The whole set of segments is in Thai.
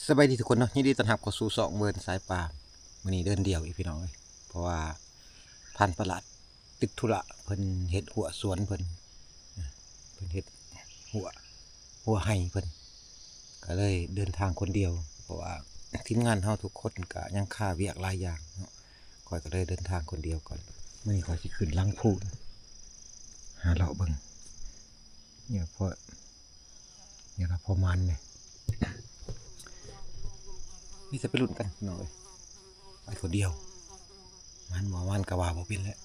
สบายดีทุกคนเนาะยินดีต้อนรับเข้าสู่สองเวิร์นสายป่ามื้อนี้เดินเดี่ยวอีกพี่น้องเอ้ยเพราะว่าพันประหลาดติดธุระเพิ่นเฮ็ดหัวสวนเพิ่นเฮ็ดหัวไห้เพิ่นก็เลยเดินทางคนเดียวเพราะว่าทีมงานเฮาทุกคนก็ยังค่าเวียกหลายอย่างเนาะข้อยก็เลยเดินทางคนเดียวก่อนมื้อนี้ข้อยสิขึ้นหลังพูนหาเลาะเบิ่งเนี่ยพอเนี่ยละพอมันเนี่ยนี่จะไปลุ้นกันพี่น้องเอ้ยไปคนเดียวมันบ่มันก็ว่าบ่เป็นแล้ว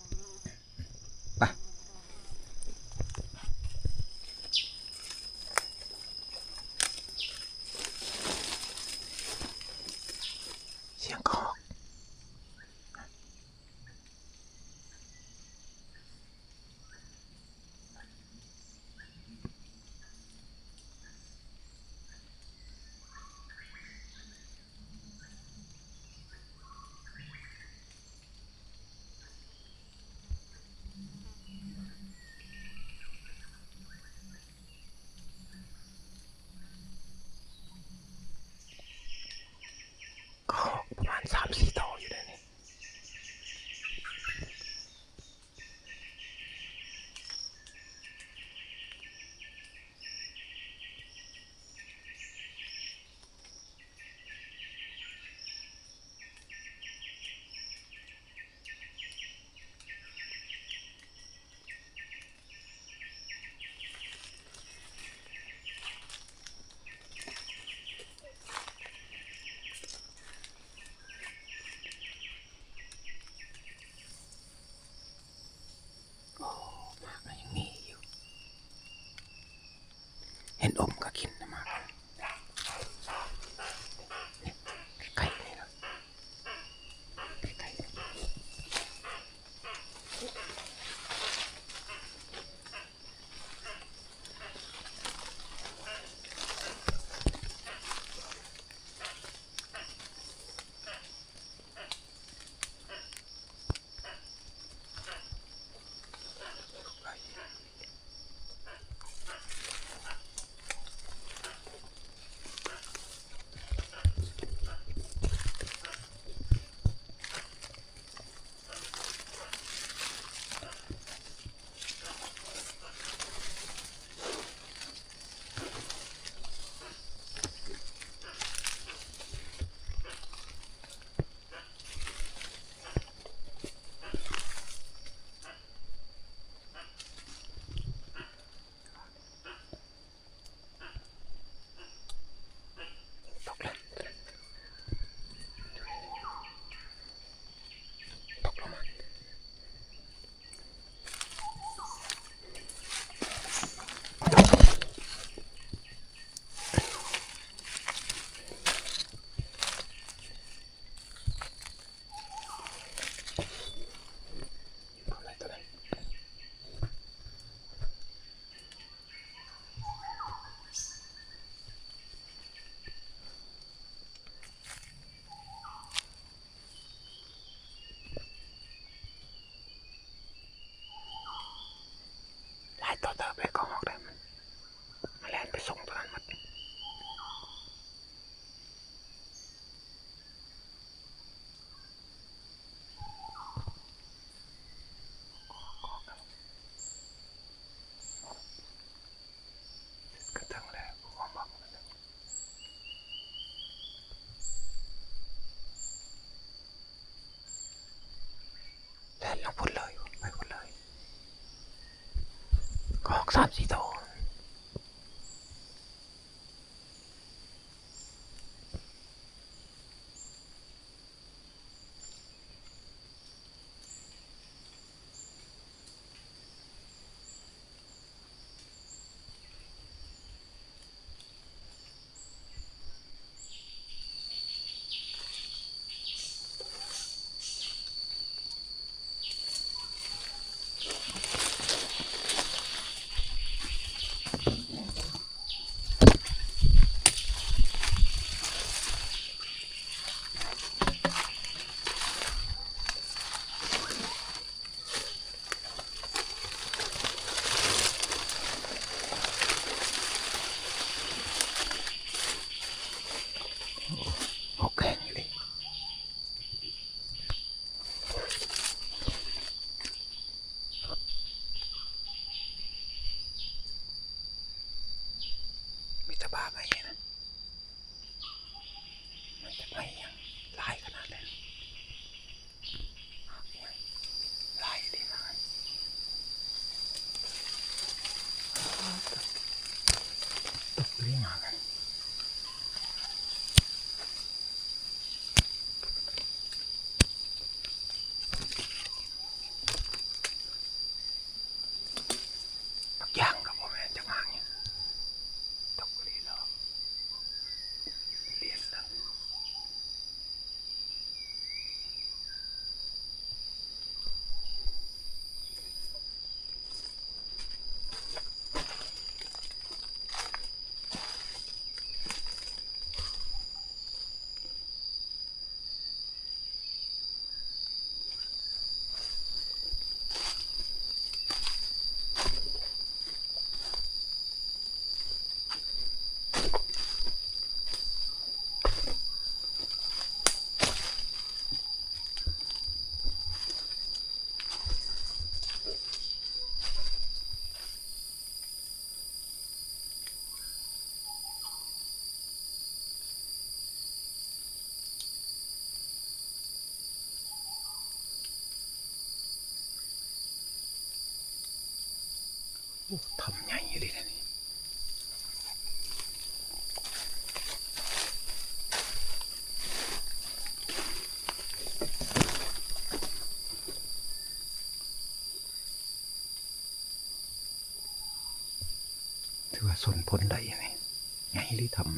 ไปเสียงคอกประมาณ3-4ตัวอยู่เลยนี่ยังมีอยู่เห็นอมก็กินนะมาไก่นี่นะไก่ตกแล้วตกลงมาอะไรตัวนั้นหลายตัวเติบเลยก็ออกได้มันมาแล่นไปส่งตัวนั้นหมดกระทั่งแล้วความบอกแล่นลงพุ่นเลยไปพุ่นเลยก็ออก3-4ตัว ทำใหญ่เลยนะนี่ถือว่าสนผลได้ไหมใหญ่หรือทำ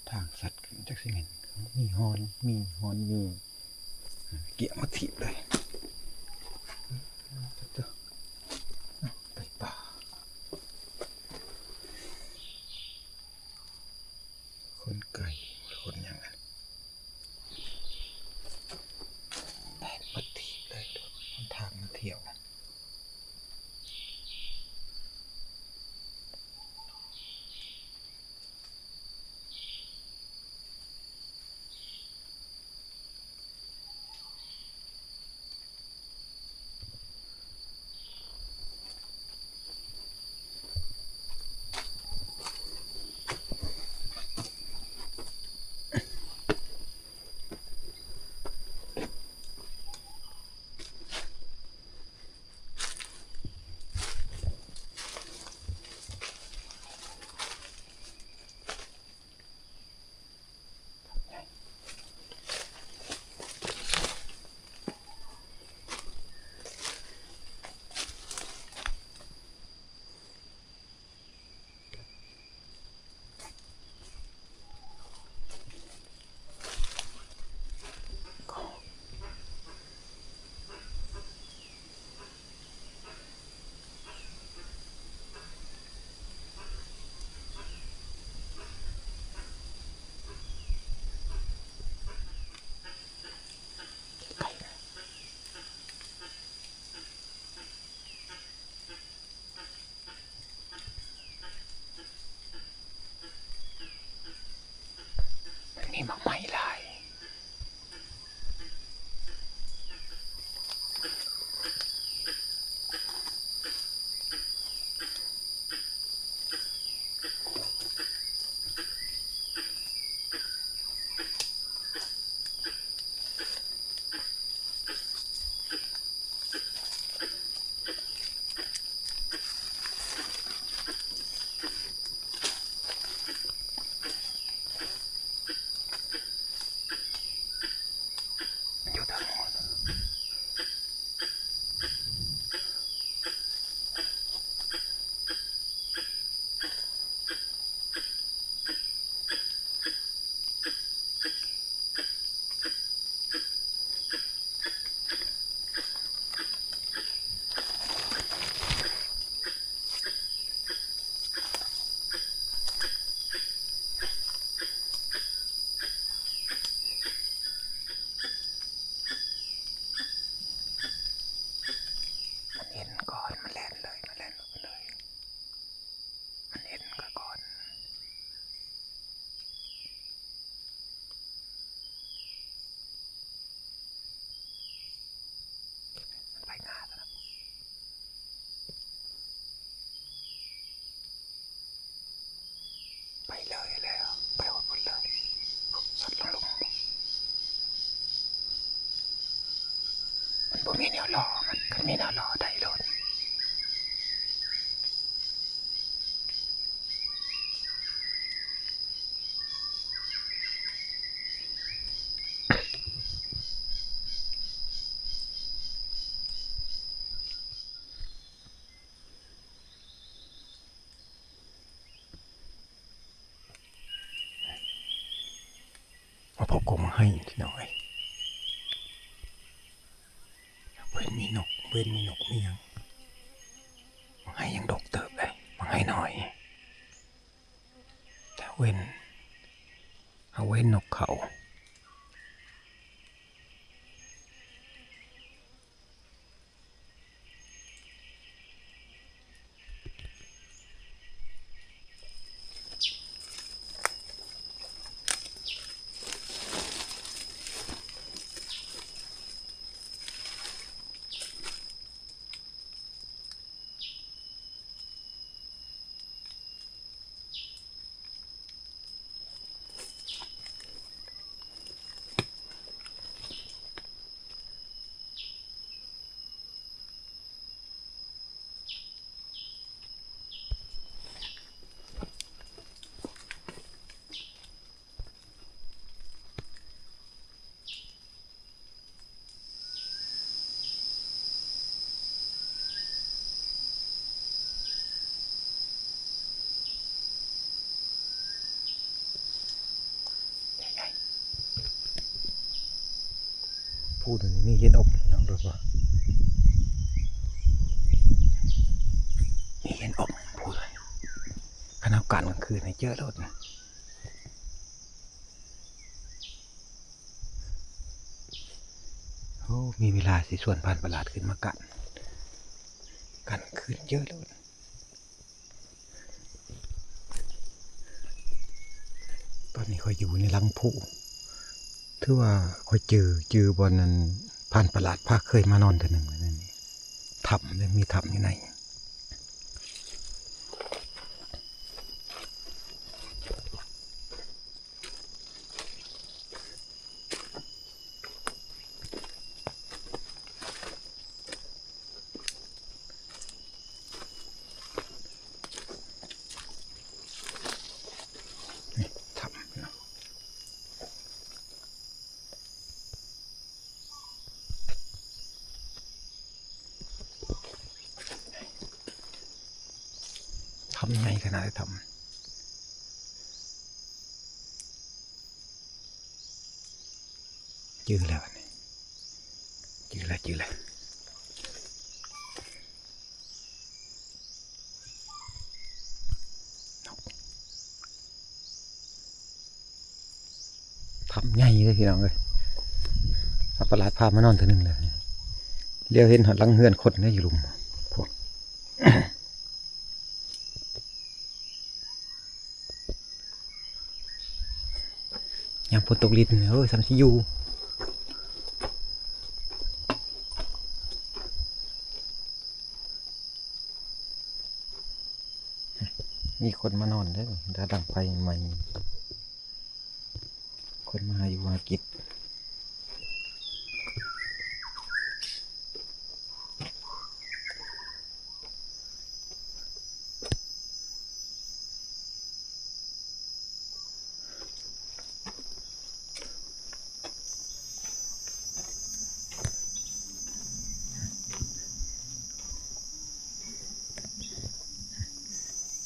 ทางสัตว์จากสิเมนมีฮอนมีเกี่ยมาถีบเลยไปป่าคนไก่คนอย่างนั้นได้มาถีบเลยทางมาเที่ยวมีมากไม้ลายอยู่ทางหมดมันเห็นก่อนมันแล่นเลยมันแล่นลงไปเลยมันเห็นก่อนมันไปงาแล้วไปเลยแล้วไปหมดเลยสัตว์ลงมันบ่มีแนวรอมันก็มีแนวรอได้รถมาพกกงให้ทีหน่อยเว้นมีนกเว้นมีนกมียังมาให้ยังดกเติบเลยมาให้หน่อยแต่เว้นเอาเว้นนกเขา พูดนี่มีเห็นอบน้องดูว่ามีเห็นอบพูดเลยขณะกลางคืนเยอะรถนะโอ้มีเวลาสิส่วนพันประหลาดขึ้นมากันคืนเยอะเลยตอนนี้คอยอยู่ในลังผู้ถือว่าคอยเจอบนนั้นผ่านประหลาดพาเคยมานอนตัวหนึ่งเลยนั่นนี่ถ้ำเลยมีถ้ำอยู่ในถ้ำทำไงขนาดทำจืดแล้วนี่จืดแล้วทำไงเลยพี่น้องเลยสัตว์ประหลาดพามานอนตัวหนึ่งเลยเลี้ยวเห็นหัดลังเฮือนคนได้อยู่ลุมพวกยามฝนตกลิ้นสัมสิยูมีคนมานอนได้ดาดังไฟใหม่คนมาอยู่มากิน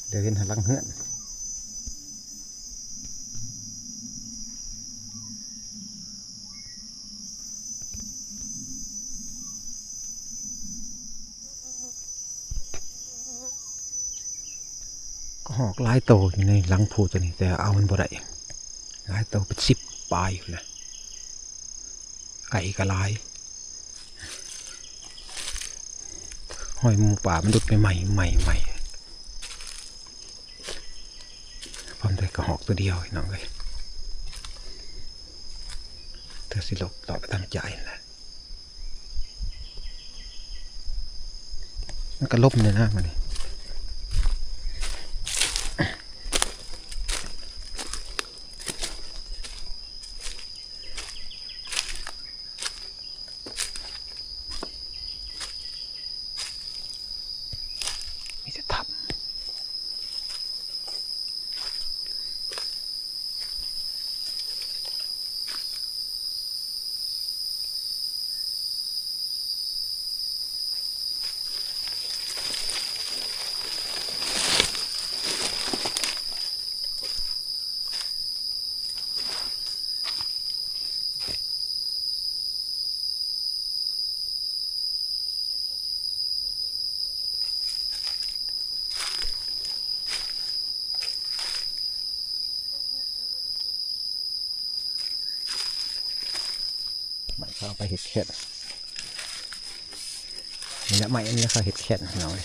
เดี๋ยวเห็นหัดลังเฮือนก็หอกหลายโตอยู่ในหลังผูตัวนี้แต่เอามันบ่ได้หลายโตเป็น10 ปลายอยู่เลยไก่กระลายหอยหมูป่ามันดุดใหม่พร้อมด้วยกระหอกตัวเดียวน้องเลยเธอสิลบต่อไปตามใจนะมันก็ลบเลยนะมันนี่มีแต่ทับไม่เข้าไปเห็ดแค่นี่แหละไม่อันนี้เขาเห็ดแค่น้อย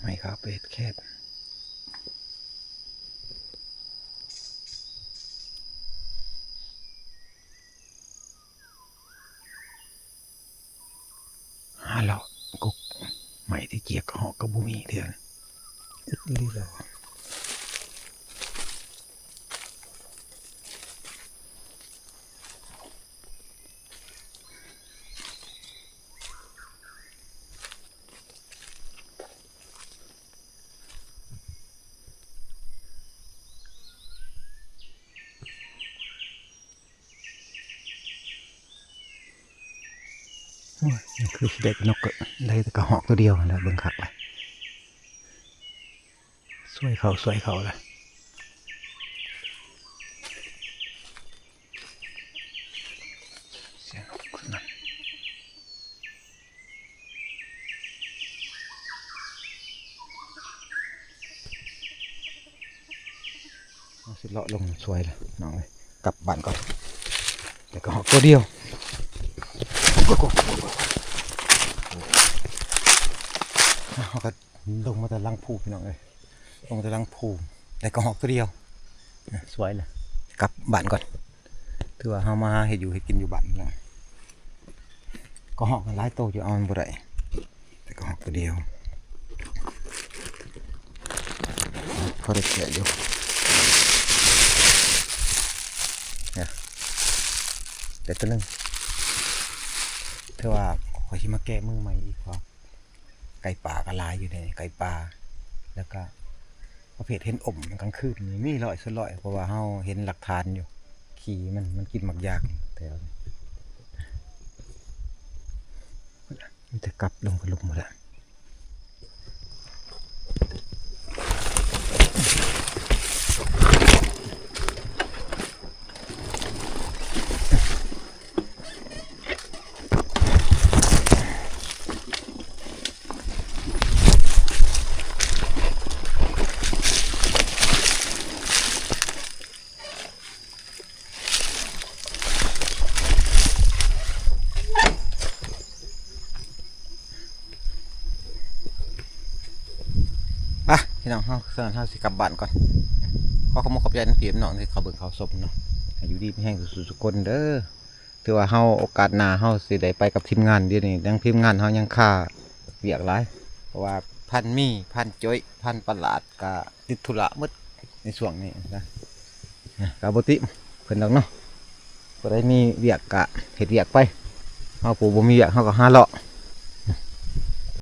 ไม่เข้าไปเห็ดแค่หาเรากุกใหม่ที่เจียกหอกกระบุมีเถื่อนนี่เลย นี่คือสิได้นกก็ได้แต่กระหอกตัวเดียวแล้วเบิ่งคักเลยสวยเขาเลยเสียงนกคนนั้นสิเลาะลงสวยเลยน้องเลยกลับบ้านก่อนแต่กระหอกตัวเดียวเขาก็ลงมาแต่ลังผูพี่น้องเลยลงมาแต่ลังผูแต่กระหอกตัวเดียวสวยเลยกลับบ้านก่อนถือว่าเฮามาเห็ดอยู่เห็ดกินอยู่บ้านแล้วกระหอกมันหลายโตอยู่เอามันบ่ได้แต่กระหอกตัวเดียวพอได้แกะอยู่เนี่ยแต่ตัวนึงถือว่าขอชิมาแก้มือใหม่อีกเพราะไก่ป่ากระลายอยู่ในไก่ป่าแล้วก็ประเภทเห็นอมกลางคืนมีลอยสุดลอยเพราะว่าเฮาเห็นหลักฐานอยู่ขี่มันกินหมักยากแต่มันจะกลับลงกับลุมหมดแล้วพี่น้องเฮาสิกลับบ้านก่อนขอบใจทั้งพี่น้องที่เขาเบิ่งเขาสมเนาะอยู่ดีไม่แห้งสุดๆคนเด้อถือว่าเฮาโอกาสหน้าเฮาสิได้ไปกับทีมงานเดี๋ยวนี้ทีมงานเฮายังค่าเวียกหลายเพราะว่าพันมีพันจ้อยพันประหลาดก็ติดธุระหมดในช่วงนี้นะก็บ่ติเพิ่นดอกเนาะบ่ได้มีเวียกก็เฮ็ดเวียกไปเฮาผู้บ่มีเวียกเฮาก็หาเลาะ